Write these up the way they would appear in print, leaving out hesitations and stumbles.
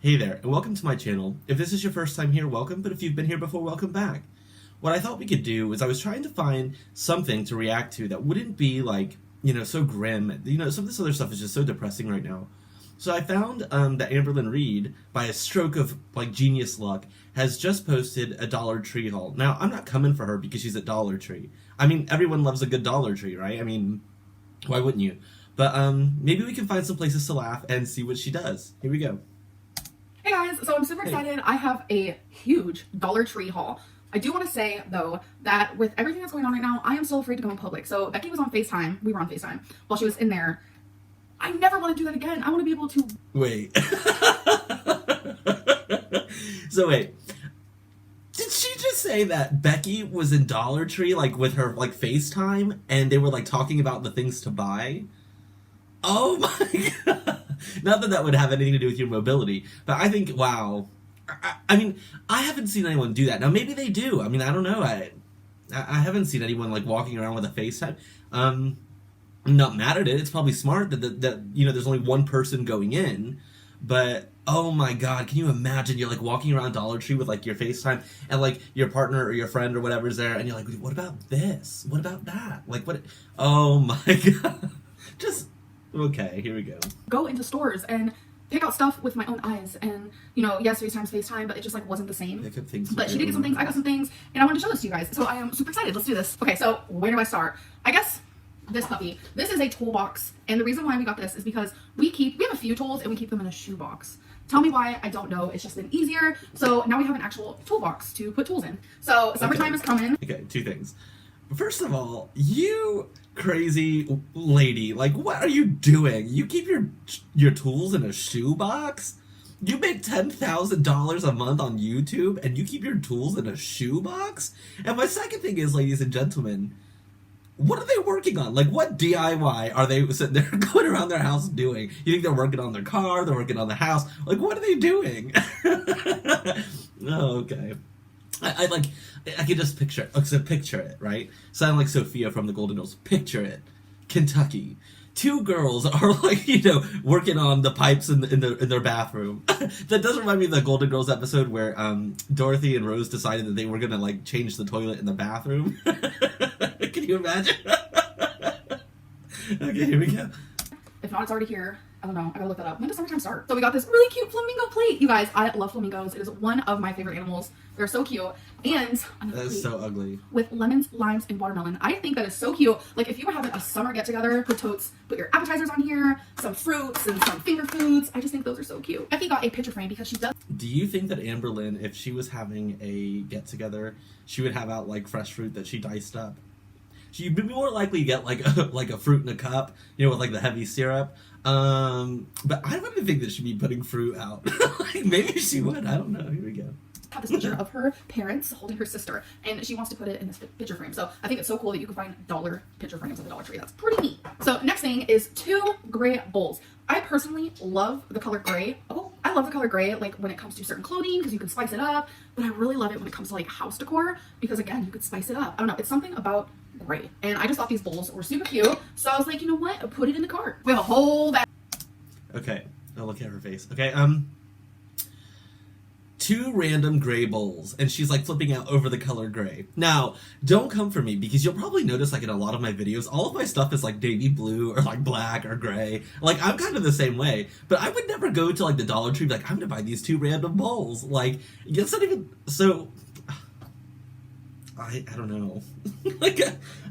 Hey there, and welcome to my channel. If this is your first time here, welcome, but if you've been here before, welcome back. What I thought we could do is I was trying to find something to react to that wouldn't be like, so grim. Some of this other stuff is just so depressing right now. So I found that Amberlynn Reid, by a stroke of like genius luck, has just posted a Dollar Tree haul. Now, I'm not coming for her because she's at Dollar Tree. I mean, everyone loves a good Dollar Tree, right? I mean, why wouldn't you? But maybe we can find some places to laugh and see what she does. Here we go. Hey guys, so I'm super excited. I have a huge Dollar Tree haul. I do want to say though that with everything that's going on right now, I am still afraid to go in public. So Becky was on FaceTime. We were on FaceTime while she was in there. I never want to do that again. I want to be able to wait. So wait. Did she just say that Becky was in Dollar Tree like with her like FaceTime and they were like talking about the things to buy? Oh my god. Not that that would have anything to do with your mobility, but I think, wow. I mean, I haven't seen anyone do that. Now, maybe they do. I mean, I don't know. I haven't seen anyone, like, walking around with a FaceTime. I'm not mad at it. It's probably smart that there's only one person going in. But, oh my god, can you imagine you're, like, walking around Dollar Tree with, like, your FaceTime, and, like, your partner or your friend or whatever's there, and you're like, what about this? What about that? Like, what? Oh my god. Just... Okay, here we go. Go into stores and pick out stuff with my own eyes. And, yes, FaceTime's FaceTime, but it just, wasn't the same. But she did get some things, I got some things, and I wanted to show this to you guys. So I am super excited. Let's do this. Okay, so where do I start? I guess this puppy. This is a toolbox, and the reason why we got this is because we have a few tools, and we keep them in a shoebox. Tell me why, I don't know. It's just been easier. So now we have an actual toolbox to put tools in. So summertime is coming. Okay, two things. First of all, you crazy lady, like, what are you doing? You keep your tools in a shoebox? You make $10,000 a month on YouTube and you keep your tools in a shoebox? And my second thing is, ladies and gentlemen, what are they working on? Like, what DIY are they sitting there going around their house doing? You think they're working on their car? They're working on the house? Like, what are they doing? Oh, okay. I can just picture it. So picture it, right? Sound like Sophia from the Golden Girls. Picture it. Kentucky. Two girls are like, working on the pipes in their bathroom. That does remind me of the Golden Girls episode where Dorothy and Rose decided that they were gonna like change the toilet in the bathroom. Can you imagine? Okay, here we go. If not, it's already here. I don't know. I gotta look that up. When does summertime start? So we got this really cute flamingo plate. You guys, I love flamingos. It is one of my favorite animals. They're so cute. And that is so ugly. With lemons, limes, and watermelon. I think that is so cute. Like if you were having a summer get together, put your appetizers on here, some fruits and some finger foods. I just think those are so cute. Becky got a picture frame because she does. Do you think that Amberlynn, if she was having a get together, she would have out like fresh fruit that she diced up? She'd be more likely to get like a fruit in a cup, with like the heavy syrup. But I wouldn't think that she'd be putting fruit out. Like, maybe she would. I don't know. Here we go. Have this picture of her parents holding her sister, and she wants to put it in this picture frame. So I think it's so cool that you can find dollar picture frames at the Dollar Tree. That's pretty neat. So next thing is 2 gray bowls. I personally love the color gray. Oh, I love the color gray, like when it comes to certain clothing because you can spice it up. But I really love it when it comes to like house decor because again, you could spice it up. I don't know. It's something about gray. And I just thought these bowls were super cute. So I was like, you know what? I'll put it in the cart. We have a whole bag. Okay. I'll look at her face. Okay. 2 random gray bowls, and she's like flipping out over the color gray. Now, don't come for me because you'll probably notice like in a lot of my videos, all of my stuff is like navy blue or like black or gray. Like I'm kind of the same way, but I would never go to like the Dollar Tree like I'm gonna buy these 2 random bowls. Like it's not even so. I don't know. Like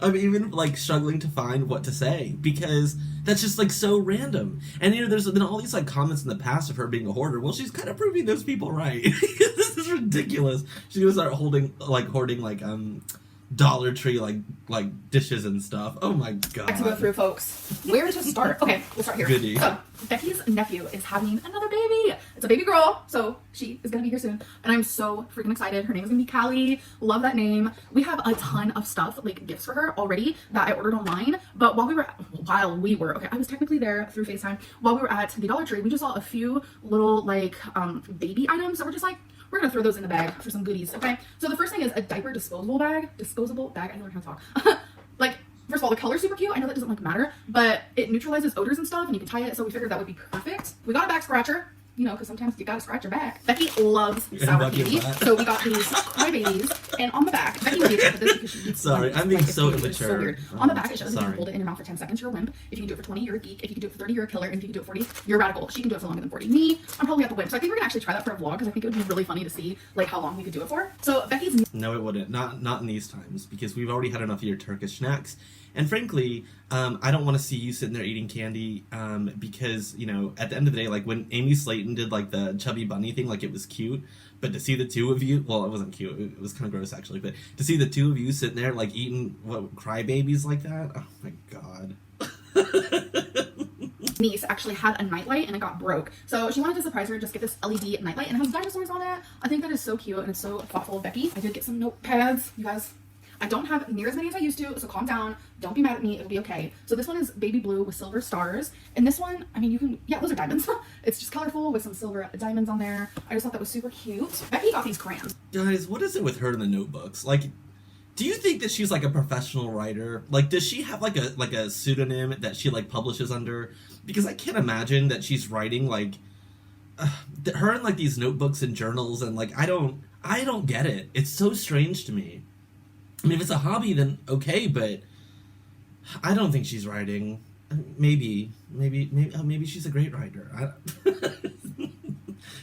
I'm even like struggling to find what to say because that's just like so random. And there's been all these like comments in the past of her being a hoarder. Well, she's kind of proving those people right. This is ridiculous. She's gonna start hoarding like Dollar Tree like dishes and stuff. Oh my god. Let's go through, folks. Where to start? Okay, we'll start here. Goody. So Becky's nephew is having another baby. It's a baby girl, so she is gonna be here soon, and I'm so freaking excited. Her name is gonna be Callie. Love that name. We have a ton of stuff like gifts for her already that I ordered online. But while we were okay, I was technically there through FaceTime. While we were at the Dollar Tree, we just saw a few little like baby items that we're just like, we're gonna throw those in the bag for some goodies, okay? So the first thing is a diaper disposable bag. I learned how to talk. Like, first of all, the color's super cute. I know that doesn't like matter, but it neutralizes odors and stuff, and you can tie it, so we figured that would be perfect. We got a back scratcher. you know, because sometimes you gotta scratch your back. Becky loves And sour rub your candy, butt. so we got these crybabies, and on the back, Becky would be upset with this because she eats Sorry, one. I'm being Like, so it's so immature. weird. On the back, it shows if you Sorry. can hold it in your mouth for 10 seconds, you're a wimp. If you can do it for 20, you're a geek. If you can do it for 30, you're a killer. And if you can do it for 40, you're a radical. She can do it for longer than 40. Me, I'm probably at the wimp. So I think we're gonna actually try that for a vlog because I think it would be really funny to see like how long we could do it for. So Becky's No, it wouldn't. Not in these times, because we've already had enough of your Turkish snacks. And frankly, I don't want to see you sitting there eating candy, because, you know, at the end of the day, like, when Amy Slayton did, like, the chubby bunny thing, like, it was cute, but to see the two of you, well, it wasn't cute, it was kind of gross, actually, but to see the two of you sitting there, like, eating, crybabies like that? Oh, my God. niece actually had a nightlight and it got broke. So she wanted to surprise her, just get this LED nightlight, and it has dinosaurs on it. I think that is so cute and it's so thoughtful of Becky. I did get some notepads, you guys. I don't have near as many as I used to, so calm down. Don't be mad at me. It'll be okay. So this one is baby blue with silver stars. And this one, I mean, you can, yeah, those are diamonds. It's just colorful with some silver diamonds on there. I just thought that was super cute. Becky got these crayons. Guys, what is it with her in the notebooks? Like, do you think that she's like a professional writer? Like, does she have like a pseudonym that she like publishes under? Because I can't imagine that she's writing like her in like these notebooks and journals, and like I don't get it. It's so strange to me. I mean, if it's a hobby, then okay, but I don't think she's writing. Maybe she's a great writer.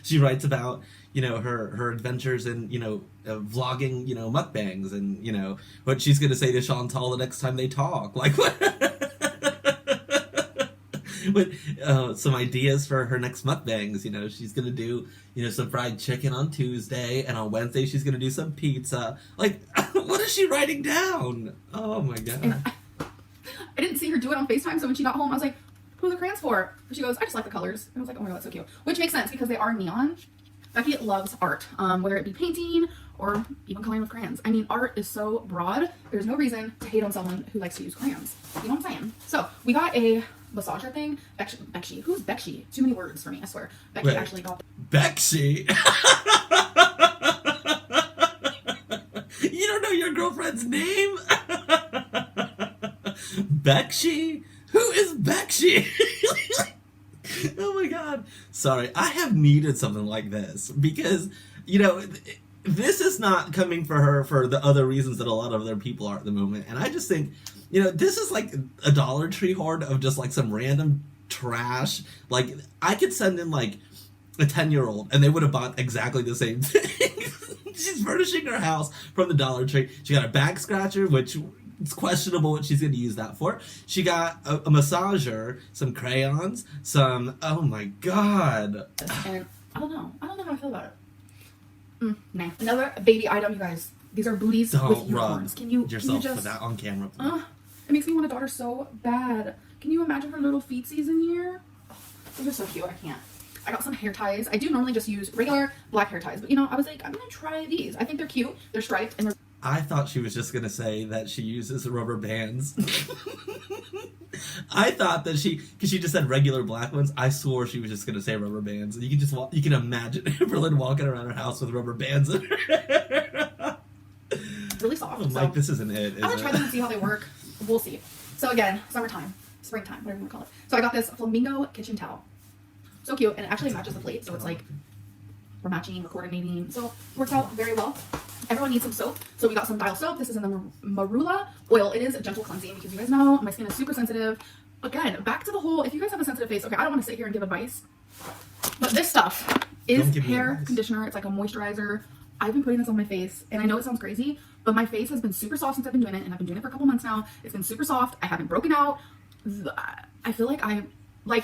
She writes about, you know, her adventures in, you know, vlogging, you know, mukbangs, and, you know, what she's gonna say to Chantal the next time they talk. Like, what? With some ideas for her next mukbangs. You know, she's gonna do, you know, some fried chicken on Tuesday, and on Wednesday she's gonna do some pizza. Like, what is she writing down? Oh my God. And I didn't see her do it on FaceTime, so when she got home, I was like, who are the crayons for? And she goes, I just like the colors. And I was like, oh my God, that's so cute. Which makes sense because they are neon. Becky loves art, whether it be painting or even coloring with crayons. I mean, art is so broad. There's no reason to hate on someone who likes to use crayons. You know what I'm saying? So we got a massager thing. Becky. Who's Becky? Too many words for me, I swear. Becky Wait. actually got... Bexy? You don't know your girlfriend's name? Bexy? Who is Bexy? Oh my God. Sorry, I have needed something like this because, you know, this is not coming for her for the other reasons that a lot of other people are at the moment. And I just think, you know, this is like a Dollar Tree hoard of just like some random trash. Like, I could send in like a 10-year-old and they would have bought exactly the same thing. She's furnishing her house from the Dollar Tree. She got a back scratcher, which it's questionable what she's going to use that for. She got a massager, some crayons, some, oh my God. And I don't know how I feel about it. Nah. Another baby item, you guys. These are booties with Don't unicorns. rub Can you yourself just... for that on camera. It makes me want a daughter so bad. Can you imagine her little feetsies in here? Oh, those are so cute. I can't. I got some hair ties. I do normally just use regular black hair ties, but you know, I was like, I'm gonna try these. I think they're cute. They're striped and they're... I thought she was just going to say that she uses rubber bands. I thought that because she just said regular black ones, I swore she was just going to say rubber bands. And you can just you can imagine Amberlynn walking around her house with rubber bands in her hair. really soft. I'm like, this isn't it, I'm gonna try them and see how they work. We'll see. So again, summertime, springtime, whatever you want to call it. So I got this flamingo kitchen towel. So cute, and it actually matches the plate, so it's like we're matching, we're coordinating. So it works out very well. Everyone needs some soap, so we got some dial soap. This is in the marula oil. It is a gentle cleansing because you guys know my skin is super sensitive. Again, back to the whole, if you guys have a sensitive face, okay, I don't want to sit here and give advice, but this stuff is hair conditioner. It's like a moisturizer. I've been putting this on my face, and I know it sounds crazy, but my face has been super soft since I've been doing it, and I've been doing it for a couple months now. It's been super soft. I haven't broken out. I feel like I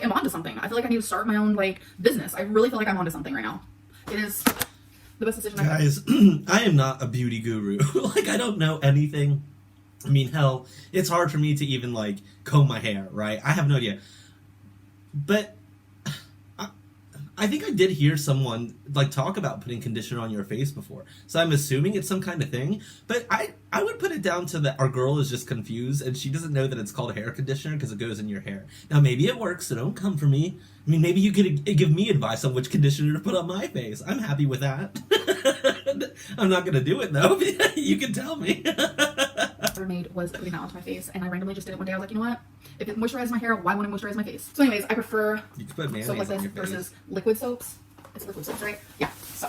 am onto something. I feel like I need to start my own like business. I really feel like I'm onto something right now. It is the best decision Guys, I am not a beauty guru. Like, I don't know anything. I mean, hell, it's hard for me to even, like, comb my hair, right? I have no idea. But I think I did hear someone, like, talk about putting conditioner on your face before. So I'm assuming it's some kind of thing. But I would put it down to that our girl is just confused, and she doesn't know that it's called hair conditioner because it goes in your hair. Now, maybe it works, so don't come for me. I mean, maybe you could give me advice on which conditioner to put on my face. I'm happy with that. I'm not going to do it, though. You can tell me. Made was putting that onto my face, and I randomly just did it one day. I was like, you know what? If it moisturizes my hair, why won't it moisturize my face? So anyways, I prefer You can put mayonnaise soap like on this your face. versus liquid soaps. It's liquid soaps, right? Yeah. So,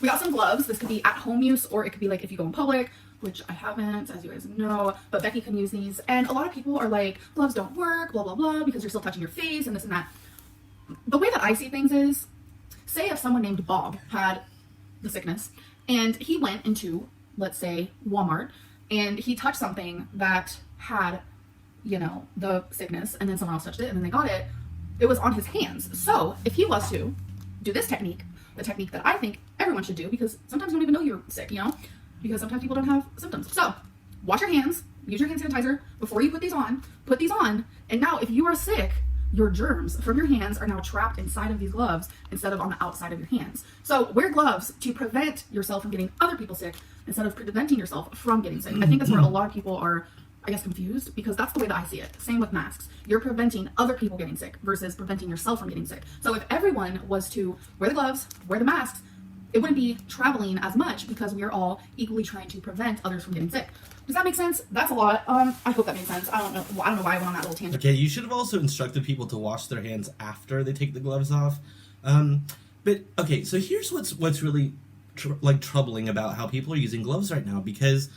we got some gloves. This could be at home use, or it could be like if you go in public, which I haven't, as you guys know, but Becky can use these. And a lot of people are like, gloves don't work, blah, blah, blah, because you're still touching your face and this and that. The way that I see things is, say if someone named Bob had the sickness and he went into, let's say, Walmart, and he touched something that had, you know, the sickness, and then someone else touched it and then they got it, it was on his hands. So if he was to do this technique, the technique that I think everyone should do, because sometimes you don't even know you're sick, you know, because sometimes people don't have symptoms. So wash your hands, use your hand sanitizer before you put these on, and now if you are sick, your germs from your hands are now trapped inside of these gloves instead of on the outside of your hands. So wear gloves to prevent yourself from getting other people sick instead of preventing yourself from getting sick. I think that's where a lot of people are, I guess, confused, because that's the way that I see it. Same with masks. You're preventing other people getting sick versus preventing yourself from getting sick. So if everyone was to wear the gloves, wear the masks, it wouldn't be traveling as much because we are all equally trying to prevent others from getting sick. Does that make sense? That's a lot. I hope that made sense. I don't know why I went on that little tangent. Okay, you should have also instructed people to wash their hands after they take the gloves off. But okay, so here's what's really troubling about how people are using gloves right now, because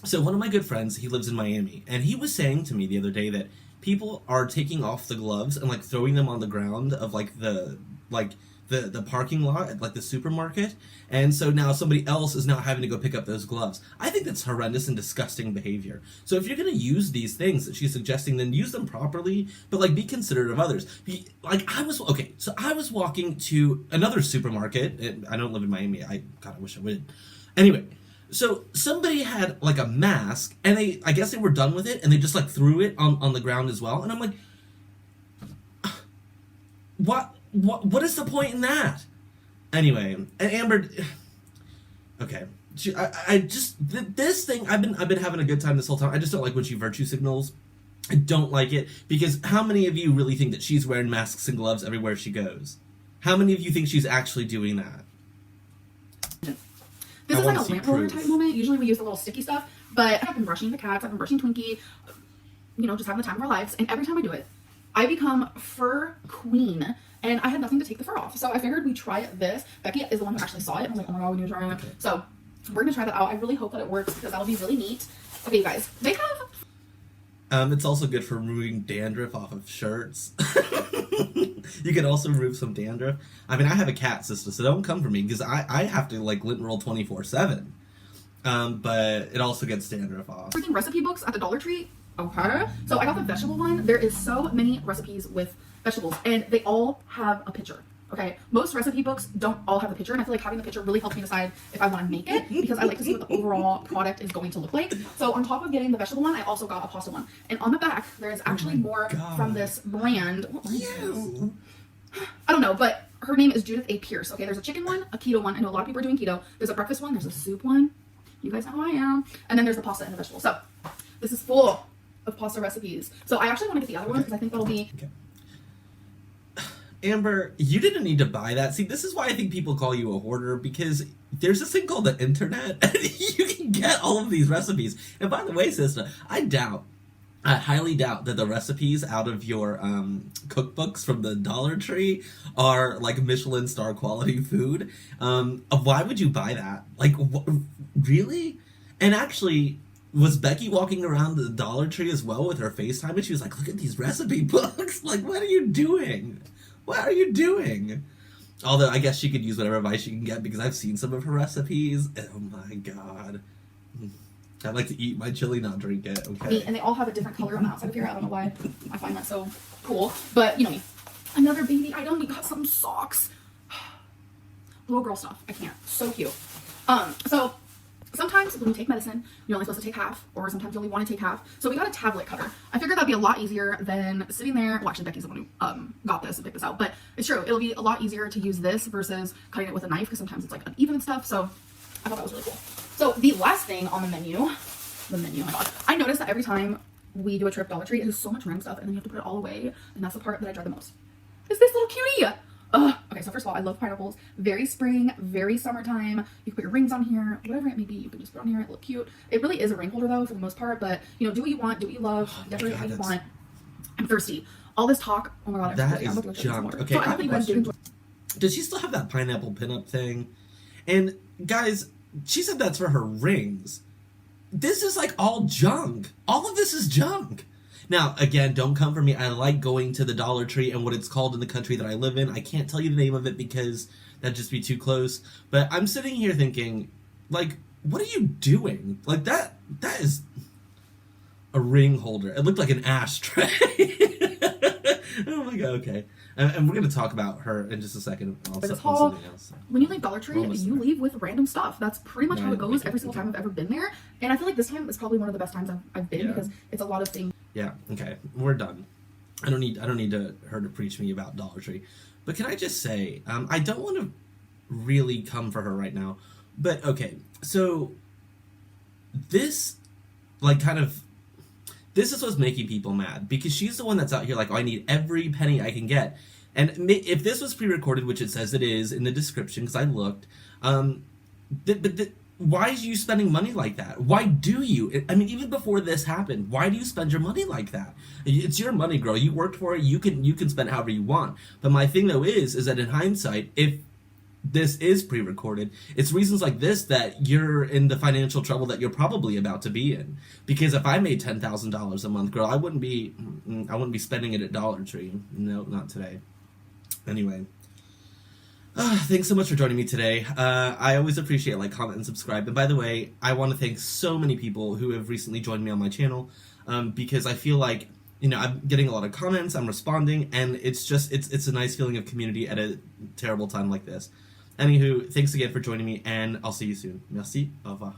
so one of my good friends, he lives in Miami, and he was saying to me the other day that people are taking off the gloves and like throwing them on the ground of the parking lot at like the supermarket, and so now somebody else is now having to go pick up those gloves. I think that's horrendous and disgusting behavior. So if you're going to use these things that she's suggesting, then use them properly, but like be considerate of others. I was walking to another supermarket, and I don't live in Miami. I wish I would. Anyway, so somebody had like a mask, and I guess they were done with it, and they just like threw it on the ground as well, and I'm like, what is the point in that? Anyway, Amber, okay, this thing, I've been having a good time this whole time. I just don't like when she virtue signals. I don't like it, because how many of you really think that she's wearing masks and gloves everywhere she goes? How many of you think she's actually doing that? This is like a lamp roller type moment. Usually we use a little sticky stuff, but I've been brushing the cats, I've been brushing Twinkie, you know, just having the time of our lives, and every time I do it, I become fur queen, and I had nothing to take the fur off. So I figured we'd try this. Becky is the one who actually saw it. I was like, oh my god, we need to try it. So we're gonna try that out. I really hope that it works, because that'll be really neat. Okay, you guys, they have... It's also good for removing dandruff off of shirts. You can also remove some dandruff. I mean, I have a cat, sister, so don't come for me, because I have to like lint roll 24/7. But it also gets dandruff off. Freaking recipe books at the Dollar Tree. Okay, so I got the vegetable one. There is so many recipes with vegetables, and they all have a picture. Okay, most recipe books don't all have a picture, and I feel like having the picture really helps me decide if I want to make it, because I like to see what the overall product is going to look like. So on top of getting the vegetable one, I also got a pasta one, and on the back there is actually more from this brand. What brand is this? I don't know, but her name is Judith A. Pierce. Okay, there's a chicken one, a keto one. I know a lot of people are doing keto. There's a breakfast one. There's a soup one. You guys know how I am. And then there's the pasta and the vegetable. So this is full of pasta recipes. So I actually want to get the other one, because I think that'll be... Okay. Amber, you didn't need to buy that. See, this is why I think people call you a hoarder, because there's this thing called the internet, and you can get all of these recipes. And by the way, sister, I highly doubt that the recipes out of your cookbooks from the Dollar Tree are like Michelin star quality food. Why would you buy that? Like, really? And actually, was Becky walking around the Dollar Tree as well with her FaceTime, and she was like, look at these recipe books. Like, what are you doing? What are you doing? Although, I guess she could use whatever advice she can get, because I've seen some of her recipes. And, oh my god. I like to eat my chili, not drink it. Okay. And they all have a different color on the outside of here. I don't know why I find that so cool. But, you know me. Another baby item. We got some socks. Little girl stuff. I can't. So cute. So... sometimes when you take medicine, you're only supposed to take half, or sometimes you only want to take half. So we got a tablet cutter. I figured that'd be a lot easier than sitting there. Well, actually, Becky's the one who got this and picked this out. But it's true. It'll be a lot easier to use this versus cutting it with a knife, because sometimes it's like uneven and stuff. So I thought that was really cool. So the last thing on the menu, oh my god. I noticed that every time we do a trip Dollar Tree, there's so much random stuff, and then you have to put it all away. And that's the part that I dread the most. Is this little cutie? Okay, so first of all, I love pineapples. Very spring, very summertime. You can put your rings on here, whatever it may be. You can just put it on here. It look cute. It really is a ring holder though, for the most part. But you know, do what you want, do what you love, decorate how you want. I'm thirsty. All this talk. Oh my god, that is junk. Okay, so I hope you guys did enjoy. Does she still have that pineapple pinup thing? And guys, she said that's for her rings. This is like all junk. All of this is junk. Now, again, don't come for me. I like going to the Dollar Tree and what it's called in the country that I live in. I can't tell you the name of it because that'd just be too close. But I'm sitting here thinking, like, what are you doing? Like, that is a ring holder. It looked like an ashtray. Oh my god, okay. And we're going to talk about her in just a second. But it's all, when you leave Dollar Tree, you leave with random stuff. That's pretty much how it goes every single time I've ever been there. And I feel like this time is probably one of the best times I've been because it's a lot of things. Yeah, okay. We're done. I don't need her to preach me about Dollar Tree. But can I just say, I don't want to really come for her right now. But okay, so this, like, kind of, this is what's making people mad because she's the one that's out here like, oh, I need every penny I can get. And if this was pre-recorded, which it says it is in the description because I looked, why are you spending money like that? Why do you? I mean, even before this happened, why do you spend your money like that? It's your money, girl. You worked for it. You can spend however you want. But my thing though is that in hindsight, if this is pre-recorded, it's reasons like this that you're in the financial trouble that you're probably about to be in. Because if I made $10,000 a month, girl, I wouldn't be spending it at Dollar Tree. No, not today. Anyway, thanks so much for joining me today. I always appreciate like, comment, and subscribe. And by the way, I want to thank so many people who have recently joined me on my channel because I feel like, you know, I'm getting a lot of comments, I'm responding, and it's just, it's a nice feeling of community at a terrible time like this. Anywho, thanks again for joining me, and I'll see you soon. Merci, au revoir.